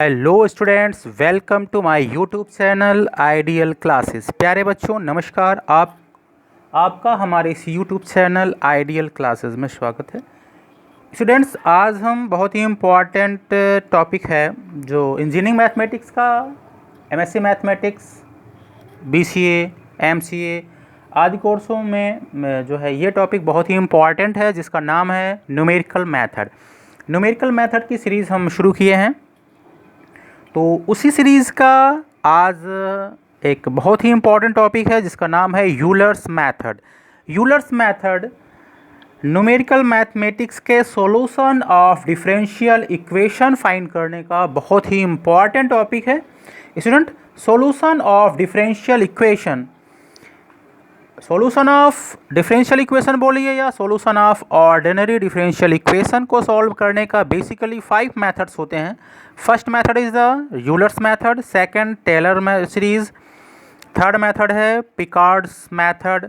Hello students, welcome to my YouTube channel ideal classes. प्यारे बच्चों नमस्कार। आपका हमारे इस यूट्यूब चैनल आइडियल क्लासेस में स्वागत है। स्टूडेंट्स, आज हम बहुत ही इम्पॉर्टेंट टॉपिक है जो इंजीनियरिंग मैथमेटिक्स का एमएससी मैथमेटिक्स, बीसीए, एमसीए आदि कोर्सों में जो है ये टॉपिक बहुत ही इम्पॉर्टेंट है, जिसका नाम है न्यूमेरिकल मैथड। न्यूमेरिकल मैथड की सीरीज़ हम शुरू किए हैं, तो उसी सीरीज़ का आज एक बहुत ही इम्पॉर्टेंट टॉपिक है जिसका नाम है Euler's method. Euler's method numerical mathematics के solution of differential equation find करने का बहुत ही इम्पॉर्टेंट टॉपिक है। Student, solution of differential equation, solution of differential equation बोलिए या solution of ordinary differential equation को सॉल्व करने का बेसिकली 5 मेथड्स होते हैं। First method is the Euler's method, second Taylor series, third method है Picard's method,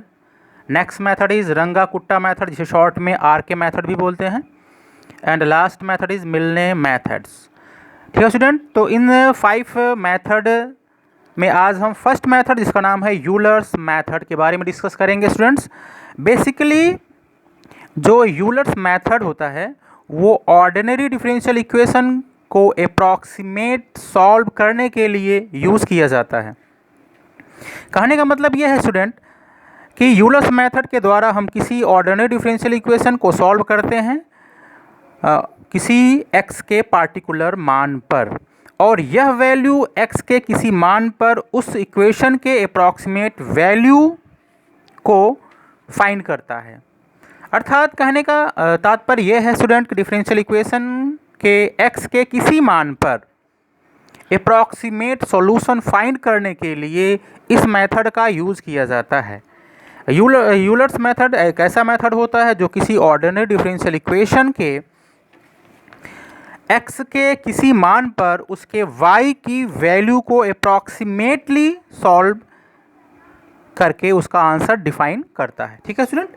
next method is Runge Kutta method जिसे short में आर के मेथड भी बोलते हैं, एंड लास्ट मेथड इज़ मिलने मेथड्स। ठीक है स्टूडेंट, तो इन 5 मेथड में आज हम फर्स्ट मेथड जिसका नाम है यूलर्स मेथड के बारे में डिस्कस करेंगे। स्टूडेंट्स, बेसिकली जो यूलर्स मेथड होता है वो ऑर्डिनरी डिफरेंशियल इक्वेशन को अप्रॉक्सीमेट सॉल्व करने के लिए यूज़ किया जाता है। कहने का मतलब ये है स्टूडेंट कि यूलर्स मेथड के द्वारा हम किसी ऑर्डिनरी डिफरेंशियल इक्वेशन को सॉल्व करते हैं किसी x के पार्टिकुलर मान पर, और यह वैल्यू x के किसी मान पर उस इक्वेशन के अप्रॉक्सीमेट वैल्यू को फाइंड करता है। अर्थात कहने का तात्पर्य यह है स्टूडेंट कि डिफरेंशियल इक्वेशन के x के किसी मान पर अप्रॉक्सीमेट सॉल्यूशन फाइंड करने के लिए इस मेथड का यूज़ किया जाता है। यूलर्स मेथड एक ऐसा मेथड होता है जो किसी ऑर्डिनरी डिफरेंशियल इक्वेशन के x के किसी मान पर उसके y की वैल्यू को अप्रॉक्सीमेटली सॉल्व करके उसका आंसर डिफाइन करता है। ठीक है स्टूडेंट,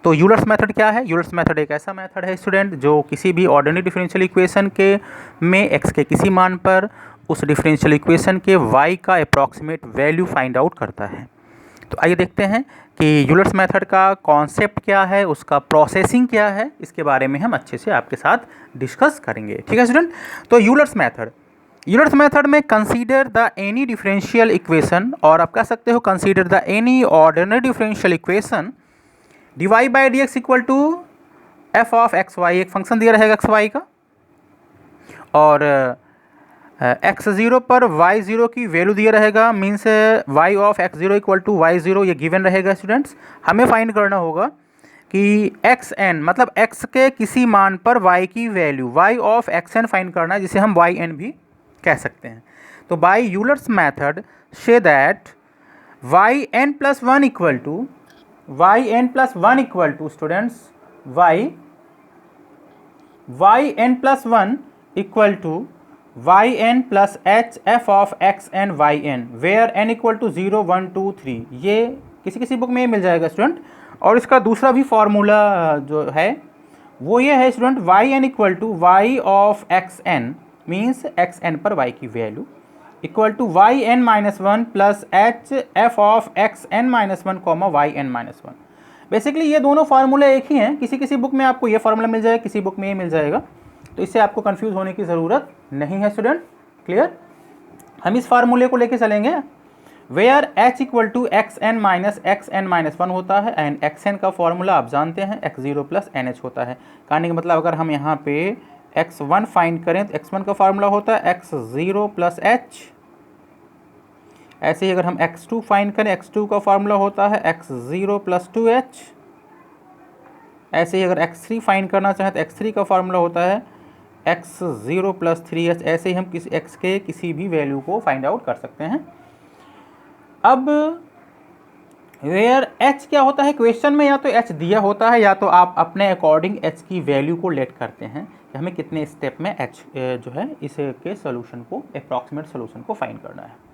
तो यूलर्स मेथड क्या है? यूलर्स मेथड एक ऐसा मेथड है स्टूडेंट जो किसी भी ऑर्डिनरी डिफरेंशियल इक्वेशन के में x के किसी मान पर उस डिफरेंशियल इक्वेशन के y का अप्रॉक्सीमेट वैल्यू फाइंड आउट करता है। तो आइए देखते हैं कि यूलर्स मेथड का कॉन्सेप्ट क्या है, उसका प्रोसेसिंग क्या है, इसके बारे में हम अच्छे से आपके साथ डिस्कस करेंगे। ठीक है स्टूडेंट, तो यूलर्स मेथड में consider the any differential equation, और आप कह सकते हो consider the any ordinary differential equation dy by D X equal to F of X Y. एक फंक्शन दिया रहेगा एक्स वाई का, और x0 पर y0 की वैल्यू दिया रहेगा, means y of x0 equal to y0, ये गिवन रहेगा। स्टूडेंट्स, हमें फाइंड करना होगा कि xn मतलब x के किसी मान पर y की value y of xn find करना है, जिसे हम yn भी कह सकते हैं। तो बाय यूलर्स मेथड से that yn plus one equal to students yn plus one equal to yn plus H F of X N Y N, where n equal to 0 1 2 3। ये किसी बुक में मिल जाएगा स्टूडेंट। और इसका दूसरा भी फार्मूला जो है वो ये है student, yn equal to Y of X N means X N पर y की value equal to yn minus one plus H F of X N minus one comma Y N minus one. Basically ये दोनों फार्मूले एक ही हैं, किसी book में आपको ये फार्मूला मिल जाएगा, किसी बुक में ये मिल जाएगा, तो इससे आपको कंफ्यूज होने की ज़रूरत नहीं है स्टूडेंट। क्लियर? हम इस फार्मूले को लेके चलेंगे where h equal to X N minus X N minus one होता है, एंड एक्स एन का फॉर्मूला आप जानते हैं x0 प्लस एन एच होता है। कहने का मतलब अगर हम यहाँ पे x1 फाइंड करें तो x1 का फॉर्मूला होता है x0 प्लस एच। ऐसे ही अगर हम x2 फाइंड करें, x2 का फॉर्मूला होता है x0 प्लस 2h। ऐसे ही अगर x3 फाइंड करना चाहें तो x3 का फॉर्मूला होता है x0 प्लस 3h। ऐसे ही हम किसी x के किसी भी वैल्यू को फाइंड आउट कर सकते हैं। अब वेयर h क्या होता है क्वेश्चन में, या तो h दिया होता है या तो आप अपने अकॉर्डिंग h की वैल्यू को लेट करते हैं कि हमें कितने स्टेप में h जो है इसके सोल्यूशन को अप्रॉक्सीमेट सोल्यूशन को फाइंड करना है।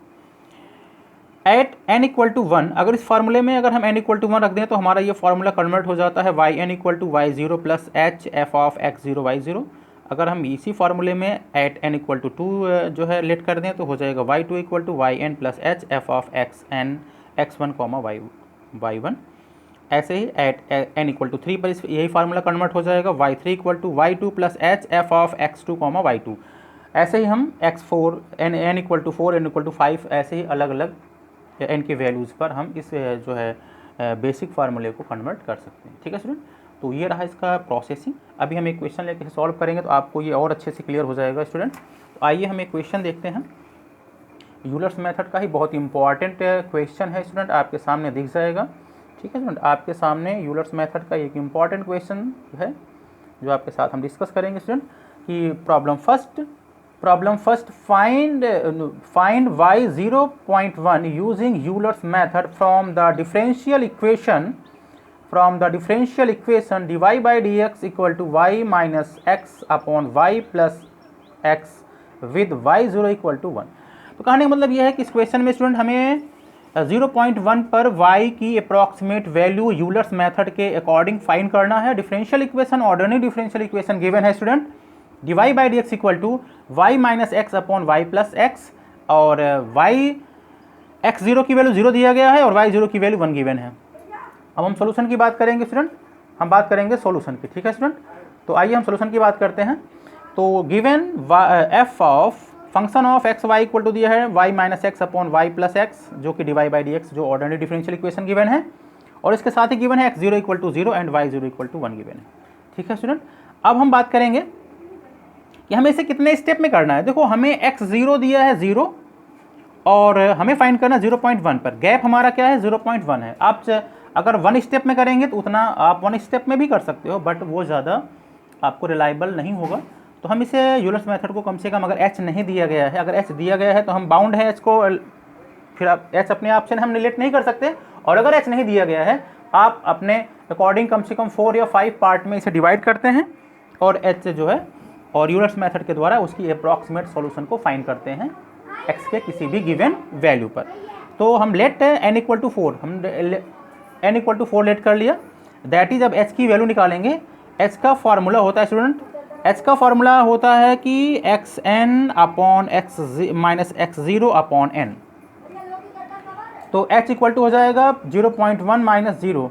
At n equal to one, अगर इस फार्मूले में अगर हम n इक्वल टू वन रख दें तो हमारा ये फार्मूला कन्वर्ट हो जाता है yn equal to y0 plus H F of x0 y0। अगर हम इसी फार्मूले में एट n इक्वल टू 2 जो है लेट कर दें तो हो जाएगा y2 equal to Y N plus H F of X N x1 comma y1। ऐसे ही एट n इक्वल टू 3 पर यही फार्मूला कन्वर्ट हो जाएगा y3 equal to y2 plus H F of x2 comma y2। ऐसे ही हम x4 n equal to 4 n equal to 5 ऐसे ही अलग अलग n के वैल्यूज़ पर हम इस जो है बेसिक फार्मूले को कन्वर्ट कर सकते हैं। ठीक है स्टूडेंट, तो ये रहा इसका प्रोसेसिंग। अभी हम एक क्वेश्चन लेके सॉल्व करेंगे तो आपको ये और अच्छे से क्लियर हो जाएगा स्टूडेंट। तो आइए हम एक क्वेश्चन देखते हैं। यूलर्स मेथड का ही बहुत इंपॉर्टेंट क्वेश्चन है स्टूडेंट, आपके सामने दिख जाएगा। ठीक है स्टूडेंट, आपके सामने यूलर्स मेथड का एक इम्पॉर्टेंट क्वेश्चन है जो आपके साथ हम डिस्कस करेंगे स्टूडेंट। कि problem first find y 0.1 using Euler's method from the differential equation dy by dx equal to y minus x upon y plus X with y0 equal to 1। तो कहने का मतलब यह है कि इस क्वेश्चन में स्टूडेंट हमें 0.1 पर y की अप्रॉक्सीमेट वैल्यू यूलर्स मेथड के अकॉर्डिंग फाइंड करना है। Differential equation, ordinary differential equation given है student, dy by dx equal to y minus x upon y plus x, और y x0 की वैल्यू 0 दिया गया है और y0 की वैल्यू 1 गिवन है। अब हम सोल्यूशन की बात करेंगे स्टूडेंट, हम बात करेंगे सोल्यूशन की। ठीक है स्टूडेंट, तो आइए हम सोल्यूशन की बात करते हैं। तो given F of function of X Y equal to दिया है y minus x upon Y plus x, जो कि dy बाई dx जो ऑर्डिनरी डिफरेंशियल इक्वेशन गिवन है, और इसके साथ ही गिवन है x0 equal to 0 and y0 equal to 1 given है। ठीक है स्टूडेंट, अब हम बात करेंगे कि हमें इसे कितने स्टेप में करना है। देखो हमें x0 दिया है 0 और हमें फाइंड करना 0.1 पर, गैप हमारा क्या है 0.1 है। आप अगर 1 स्टेप में करेंगे तो उतना आप 1 स्टेप में भी कर सकते हो, बट वो ज़्यादा आपको रिलायबल नहीं होगा। तो हम इसे यूलर्स मेथड को कम से कम, अगर h नहीं दिया गया है, अगर h दिया गया है तो हम बाउंड है h को, फिर आप h अपने आप से हम रिलेट नहीं कर सकते, और अगर h नहीं दिया गया है आप अपने अकॉर्डिंग कम से कम 4 या 5 पार्ट में इसे डिवाइड करते हैं और h जो है और यूलर्स मेथड के द्वारा उसकी अप्रॉक्सीमेट सॉल्यूशन को फाइंड करते हैं x के किसी भी गिवन वैल्यू पर। तो हम लेट n इक्वल टू 4, हम n इक्वल टू 4 लेट कर लिया। दैट इज अब h की वैल्यू निकालेंगे। h का फार्मूला होता है स्टूडेंट, h का फार्मूला होता है कि xn upon x minus x0 upon n। तो h इक्वल टू हो जाएगा 0.1 माइनस 0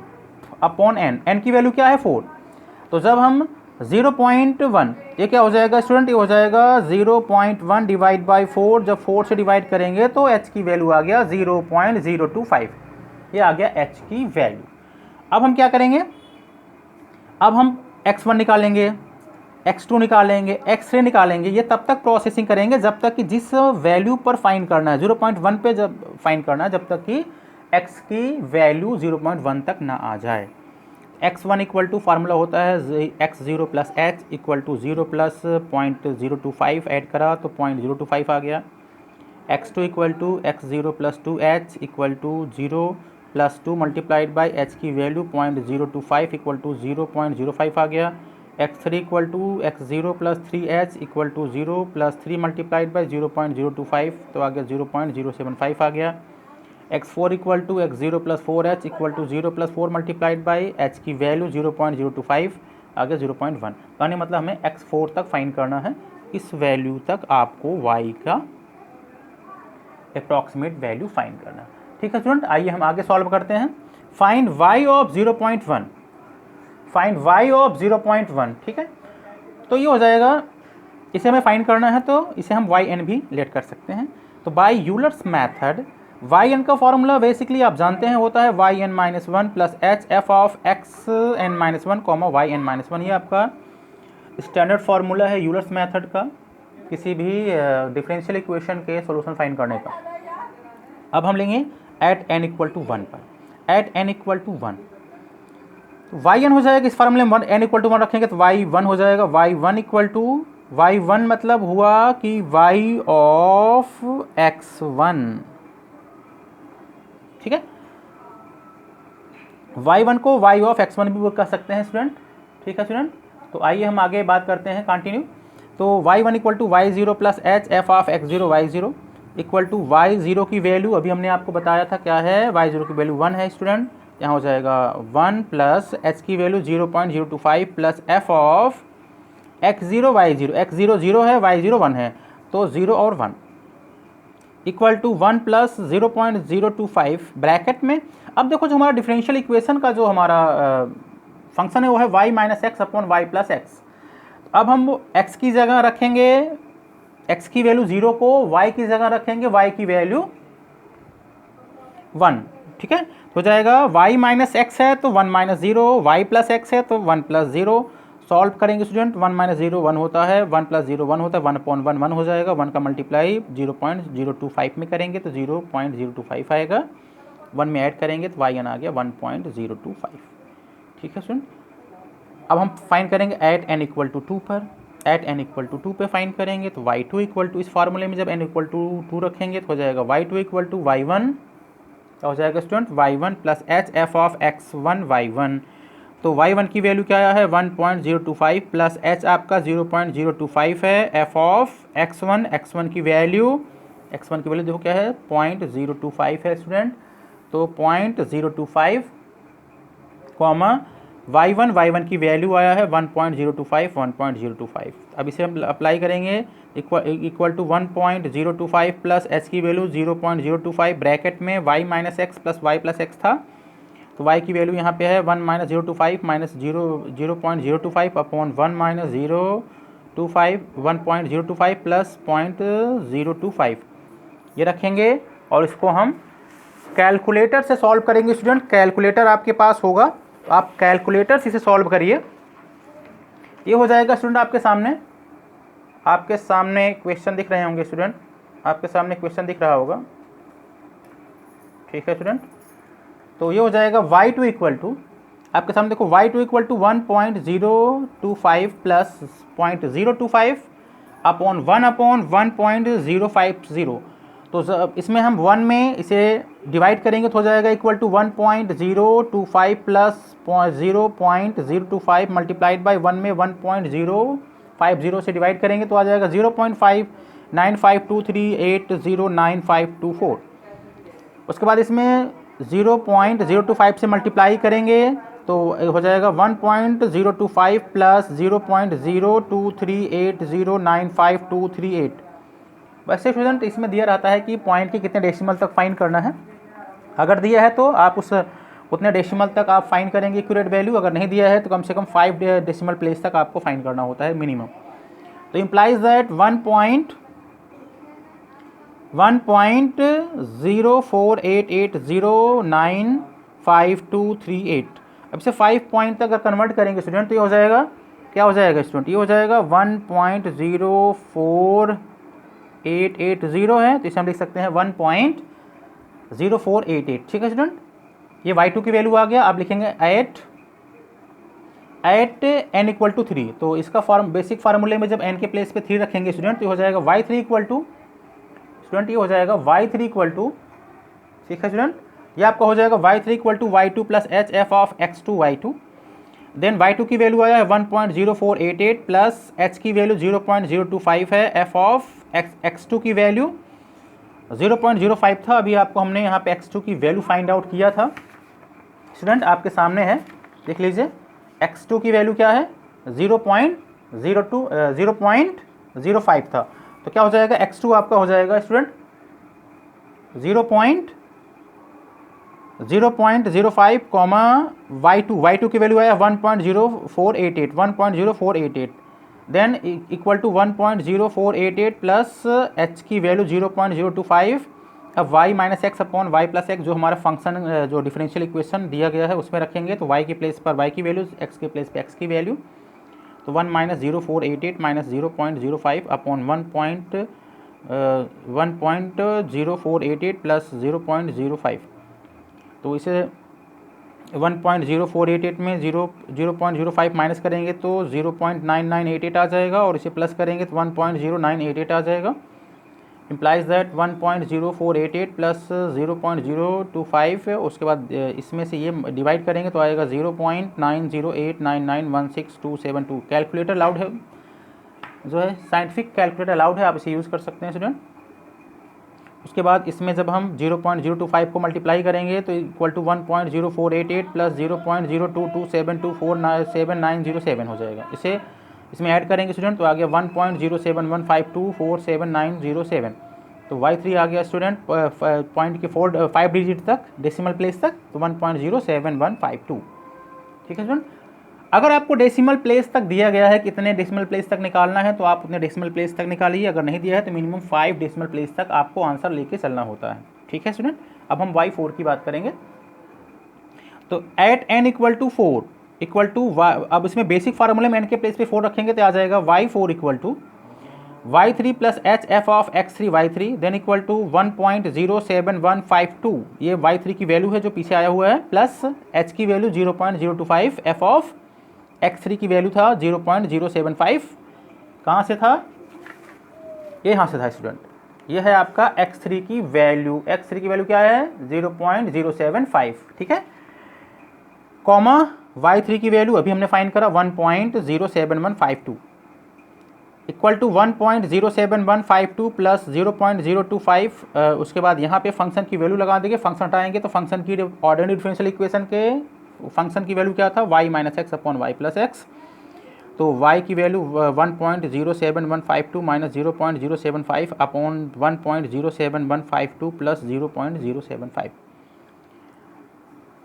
अपॉन n की वैल्यू क्या है 4। तो जब हम 0.1, ये क्या हो जाएगा स्टूडेंट, ये हो जाएगा 0.1 डिवाइड बाई 4। जब 4 से डिवाइड करेंगे तो h की वैल्यू आ गया 0.025, ये आ गया h की वैल्यू। अब हम क्या करेंगे, अब हम x1 निकालेंगे, x2 निकालेंगे, x3 निकालेंगे। ये तब तक प्रोसेसिंग करेंगे जब तक कि जिस वैल्यू पर फाइंड करना है 0.1 पे जब फाइंड करना है, जब तक कि x की वैल्यू 0.1 तक ना आ जाए। x1 इक्वल टू फार्मूला होता है x0 plus h equal to 0 plus 0.025, add करा तो 0.025 आ गया। x2 equal to x0 plus 2h equal to 0 plus 2 multiplied by h की वैल्यू 0.025 इक्वल टू 0.05 आ गया। x3 equal to x0 plus 3h equal to 0 plus 3 multiplied by 0.025, तो आ गया 0.075 आ गया। x4 equal to x0 plus 4h equal to 0 plus 4 multiplied by h की value 0.025 आ गया 0.1। कहने मतलब हमें x4 तक फाइंड करना है, इस वैल्यू तक आपको y का अप्रॉक्सीमेट वैल्यू फाइंड करना है। ठीक है स्टूडेंट, आइए हम आगे सॉल्व करते हैं। Find y of 0.1, find y of 0.1। ठीक है, तो ये हो जाएगा, इसे हमें फाइंड करना है तो इसे हम yn भी लेट कर सकते हैं। तो बाय यूलर्स मेथड yn का फॉर्मूला बेसिकली आप जानते हैं होता है yn minus 1 plus H F of xn minus 1 comma yn minus 1। ये आपका स्टैंडर्ड फार्मूला है यूलर्स मेथड का किसी भी डिफरेंशियल इक्वेशन के सॉल्यूशन फाइंड करने का। अब हम लेंगे एट n इक्वल टू 1 पर, at n equal to 1 yn हो जाएगा। इस फार्मूले में n इक्वल टू 1 रखेंगे तो y1 हो जाएगा। y1 इक्वल टू y1 मतलब हुआ कि y ऑफ x1। ठीक है, y1 को y ऑफ x1 भी कह सकते हैं स्टूडेंट। ठीक है स्टूडेंट, तो आइए हम आगे बात करते हैं कंटिन्यू। तो y1 equal to y0 plus H F of x0 y0 equal to y0 की वैल्यू अभी हमने आपको बताया था क्या है, y0 की वैल्यू 1 है स्टूडेंट। यहाँ हो जाएगा 1 प्लस h की value 0.025 plus f of x0 y0, x0 0 है, y0 1 है, तो 0 और 1 इक्वल टू 1 प्लस 0.025 ब्रैकेट में। अब देखो जो हमारा डिफरेंशियल इक्वेशन का जो हमारा फंक्शन है वो है y minus x upon Y plus x. अब हम x की जगह रखेंगे x की वैल्यू 0 को, y की जगह रखेंगे y की वैल्यू 1, ठीक है। तो जाएगा y माइनस एक्स है तो 1 माइनस 0, वाई प्लस एक्स है तो 1 प्लस 0। सॉल्व करेंगे स्टूडेंट, 1 माइनस 0 1 होता है, 1 प्लस 0 1 होता है, 1 अपॉन 1 1 हो जाएगा, 1 का मल्टीप्लाई 0.025 में करेंगे तो 0.025 आएगा, 1 में ऐड करेंगे तो y आ गया 1.025, ठीक है स्टूडेंट। अब हम फाइंड करेंगे एट n इक्वल टू 2 पर, एट n इक्वल टू 2 पे फाइंड करेंगे तो y2 इक्वल टू, इस फार्मूले में जब n इक्वल टू 2 रखेंगे तो हो जाएगा y2 इक्वल टू y1, क्या हो जाएगा student, y1 plus H F of x1 y1। तो y1 की वैल्यू क्या है 1.025 प्लस h आपका 0.025 है, f ऑफ x1 की वैल्यू देखो क्या है 0.025 है स्टूडेंट, तो 0.025 कॉमा y1 की वैल्यू आया है 1.025। अब इसे हम अप्लाई करेंगे, इक्वल टू 1.025 प्लस h की वैल्यू 0.025 ब्रैकेट में y minus x plus y plus x था, तो y की वैल्यू यहाँ पे है 1 minus 025 minus 0.025 upon 1 minus 025 1.025 plus 0.025 ये रखेंगे और इसको हम कैलकुलेटर से सॉल्व करेंगे स्टूडेंट। कैलकुलेटर आपके पास होगा, आप कैलकुलेटर से इसे सॉल्व करिए। ये हो जाएगा स्टूडेंट आपके सामने क्वेश्चन दिख रहे होंगे स्टूडेंट, आपके सामने क्वेश्चन दिख रहा होगा, ठीक है स्टूडेंट। तो ये हो जाएगा y2 इक्वल टू, आपके सामने देखो y2 equal to 1.025 plus 0.025 upon 1/1.050। तो इसमें हम 1 में इसे डिवाइड करेंगे तो हो जाएगा equal to 1.025 plus 0.025 multiplied by 1 में 1.050 से डिवाइड करेंगे तो आ जाएगा 0.595238095524। उसके बाद इसमें 0.025 से मल्टीप्लाई करेंगे तो हो जाएगा 1.025 प्लस 0.023809523 वैसे स्टूडेंट इसमें दिया रहता है कि पॉइंट के कितने डेसिमल तक फाइंड करना है। अगर दिया है तो आप उतने डेसिमल तक आप फाइंड करेंगे एक्यूरेट वैल्यू, अगर नहीं दिया है तो कम से कम 5 डेसिमल प्लेस तक आपको फाइंड करना होता है मिनिमम। तो इम्प्लाइज दैट 1.048809523 अब से 5 पॉइंट तक अगर कन्वर्ट करेंगे स्टूडेंट तो ये हो जाएगा, क्या हो जाएगा स्टूडेंट, ये हो जाएगा 1.04880 है, तो इसे हम लिख सकते हैं 1.0488, ठीक है स्टूडेंट। ये y2 की वैल्यू आ गया। अब लिखेंगे एट n इक्वल टू 3, तो इसका बेसिक फार्मूले में जब n के प्लेस पे 3 रखेंगे स्टूडेंट तो हो जाएगा y3 इक्वल टू, स्टूडेंट ये हो जाएगा y3 इक्वल टू, ठीक है स्टूडेंट, ये आपका हो जाएगा y3 equal to y2 plus H F of x2 y2। Then y2 की वैल्यू आया है 1.0488 प्लस h की वैल्यू 0.025 है, f ऑफ x2 की वैल्यू 0.05 था, अभी आपको हमने यहाँ पे x2 की वैल्यू फाइंड आउट किया था स्टूडेंट, आपके सामने है, देख लीजिए x2 की वैल्यू क्या है 0.05 था, तो क्या हो जाएगा x2 आपका हो जाएगा स्टूडेंट 0.05 कॉमा y2 की वैल्यू आया 1.0488 then equal to 1.0488 plus h की वैल्यू 0.025। अब y minus x upon Y plus x जो हमारा फंक्शन जो डिफरेंशियल इक्वेशन दिया गया है उसमें रखेंगे तो y के प्लेस पर y की वैल्यू, x के प्लेस पर x की वैल्यू, तो 1 माइनस 0.488 माइनस 0.05 अपॉन 1.0488 प्लस 0.05, तो इसे 1.0488 में 0.05 माइनस करेंगे तो 0.9988 आ जाएगा और इसे प्लस करेंगे तो 1.0988 आ जाएगा। इम्प्लाइज दैट 1.0488 प्लस 0.025 है, उसके बाद इसमें से ये डिवाइड करेंगे तो आएगा 0.9089916272। कैलकुलेटर अलाउड है, जो है साइंटिफिक कैलकुलेटर अलाउड है, आप इसे यूज़ कर सकते हैं स्टूडेंट। उसके बाद इसमें जब हम 0.025 को मल्टीप्लाई करेंगे तो इक्वल टू 1.0488 प्लस 0.022724797 हो जाएगा। इसे इसमें ऐड करेंगे स्टूडेंट तो आ गया 1.0715247907। तो y3 आ गया स्टूडेंट पॉइंट के 5 डिजिट तक, डेसिमल प्लेस तक, तो 1.07152। ठीक है स्टूडेंट। अगर आपको डेसिमल प्लेस तक दिया गया है कितने डेसिमल प्लेस तक निकालना है तो आप उतने डेसिमल प्लेस तक निकालिए, अगर नहीं दिया है तो मिनिमम 5 डेसिमल प्लेस तक आपको आंसर लेके चलना होता है। ठीक है स्टूडेंट। अब हम y4 की बात करेंगे। तो at n equal to 4 equal to अब इसमें बेसिक फार्मूले में n के प्लेस पे 4 रखेंगे तो आ जाएगा y4 equal to y3 plus H F of x3 y3 then equal to 1.07152। ये y3 की वैल्यू है जो पीछे आया हुआ है, प्लस h की वैल्यू 0.025, f ऑफ x3 की वैल्यू था 0.075। कहाँ से था? ये यहाँ से था स्टूडेंट। ये है आपका x3 की वैल्यू। x3 की वैल्यू क्या है? 0.075। ठीक है। कॉमा y3 की वैल्यू अभी हमने फाइंड करा 1.07152 इक्वल टू 1.07152 प्लस 0.025। उसके बाद यहाँ पे फंक्शन की वैल्यू लगा देंगे, फंक्शन हटाएंगे तो फंक्शन की ऑर्डिनरी डिफरेंशियल इक्वेशन के फंक्शन की वैल्यू क्या था? y minus x upon Y plus x. तो y की वैल्यू 1.07152 माइनस 0.075 अपॉन 1.07152 प्लस 0.075।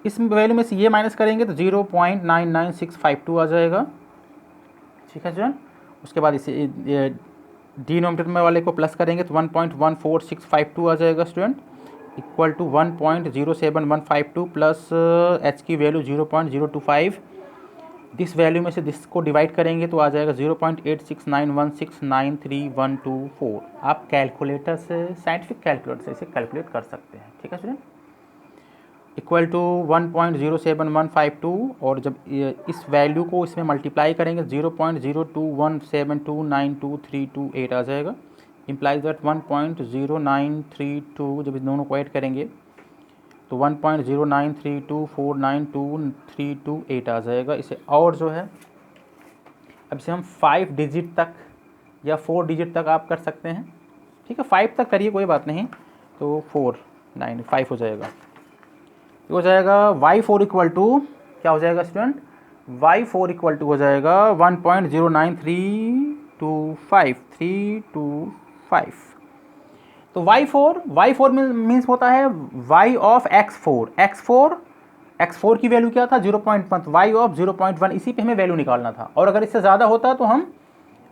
इस वैल्यू में से ये माइनस करेंगे तो 0.99652 आ जाएगा। ठीक है स्टूडेंट। उसके बाद इसे डिनोमिनेटर में वाले को प्लस करेंगे तो 1.14652 आ जाएगा student, equal to 1.07152 plus h की वैल्यू 0.025। दिस वैल्यू में से दिस को डिवाइड करेंगे तो आ जाएगा 0.8691693124। आप कैलकुलेटर से, साइंटिफिक कैलकुलेटर से इसे कैलकुलेट कर सकते हैं। ठीक है स्टूडेंट। इक्वल टू 1.07152 और जब इस वैल्यू को इसमें मल्टीप्लाई करेंगे 0.02172923328 आ जाएगा। इम्प्लाइज दैट 1.0932 जब इन दोनों को ऐड करेंगे तो 1.09324923328 आ जाएगा। इसे और जो है अब इसे हम 5 डिजिट तक या 4 डिजिट तक आप कर सकते हैं। ठीक है, 5 तक करिए कोई बात नहीं, तो 5 हो जाएगा। हो जाएगा y4 इक्वल टू क्या हो जाएगा स्टूडेंट? y4 इक्वल टू हो जाएगा 1.09325 तो y4 मीन्स होता है y ऑफ x4 की वैल्यू क्या था? 0.1, y ऑफ 0.1, इसी पे हमें वैल्यू निकालना था। और अगर इससे ज़्यादा होता तो हम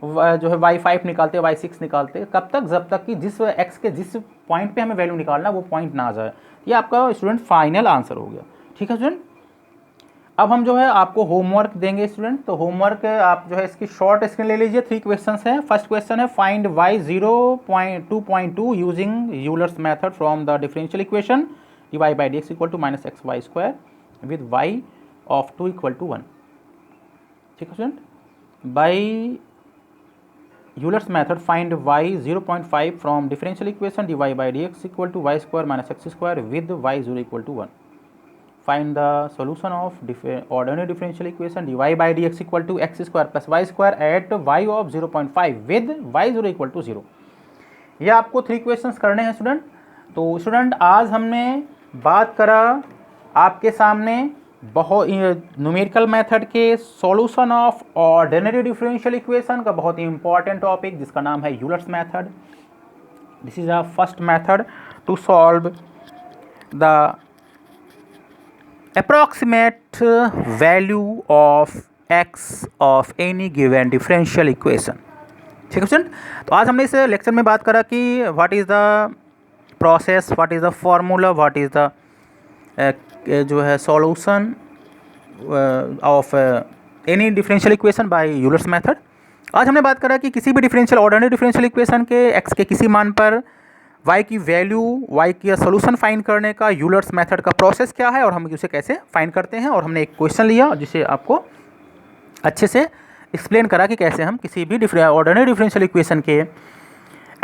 जो है y5 निकालते, y6 निकालते। कब तक? जब तक कि जिस x के जिस पॉइंट पे हमें वैल्यू निकालना वो पॉइंट ना आ जाए। ये आपका स्टूडेंट फाइनल आंसर हो गया। ठीक है स्टूडेंट। अब हम जो है आपको होमवर्क देंगे स्टूडेंट। तो होमवर्क आप जो है इसकी शॉर्ट स्क्रीन ले लीजिए। 3 क्वेश्चंस हैं। फर्स्ट क्वेश्चन है find y 0.2.2 using Euler's method from the differential equation dy by dx equal to minus x y square with y of 2 equal to 1। ठीक है student. By Euler's method find y 0.5 from differential equation dy by dx equal to y square minus x square with y 0 equal to 1। Find the solution of ordinary differential equation dy by dx equal to x square plus y square at y of 0.5 with y 0 equal to 0। ये आपको 3 questions करने हैं student. तो student आज हमने बात करा आपके सामने बहुत न्यूमेरिकल मेथड के solution of ordinary differential equation का बहुत ही इंपॉर्टेंट टॉपिक जिसका नाम है Euler's method. This is a first method to solve the approximate value of x of any given differential equation। ठीक है स्टूडेंट। तो आज हमने इस लेक्चर में बात करा कि what is the process, what is the formula, what is the जो है solution of any differential equation by Euler's method. आज हमने बात करा कि किसी भी डिफरेंशियल ऑर्डिनरी डिफरेंशियल इक्वेशन के x के किसी मान पर y की वैल्यू, y की सोल्यूशन फाइंड करने का यूलर्स मेथड का प्रोसेस क्या है और हम उसे कैसे फाइंड करते हैं। और हमने एक क्वेश्चन लिया जिसे आपको अच्छे से एक्सप्लेन करा कि कैसे हम किसी भी ऑर्डिनरी डिफरेंशियल इक्वेशन के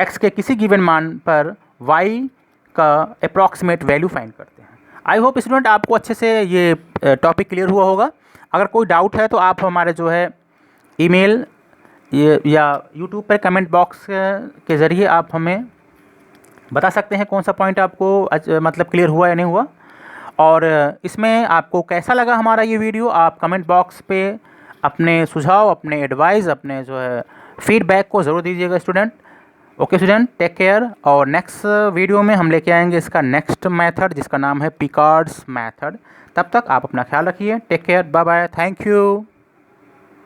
x के किसी गिवन मान पर y का अप्रॉक्सीमेट वैल्यू फाइंड करते हैं। आई होप स्टूडेंट आपको अच्छे से ये टॉपिक क्लियर हुआ होगा। अगर कोई डाउट है तो आप हमारे जो है ईमेल या यूट्यूब पर कमेंट बॉक्स के ज़रिए आप हमें बता सकते हैं कौन सा पॉइंट आपको मतलब क्लियर हुआ या नहीं हुआ। और इसमें आपको कैसा लगा हमारा ये वीडियो आप कमेंट बॉक्स पे अपने सुझाव, अपने एडवाइस, अपने जो है फीडबैक को ज़रूर दीजिएगा student. Okay student, take care. और नेक्स्ट वीडियो में हम लेके आएंगे इसका नेक्स्ट मेथड जिसका नाम है पिकार्ड्स मेथड। तब तक आप अपना ख्याल रखिए। Take care, bye bye, thank you.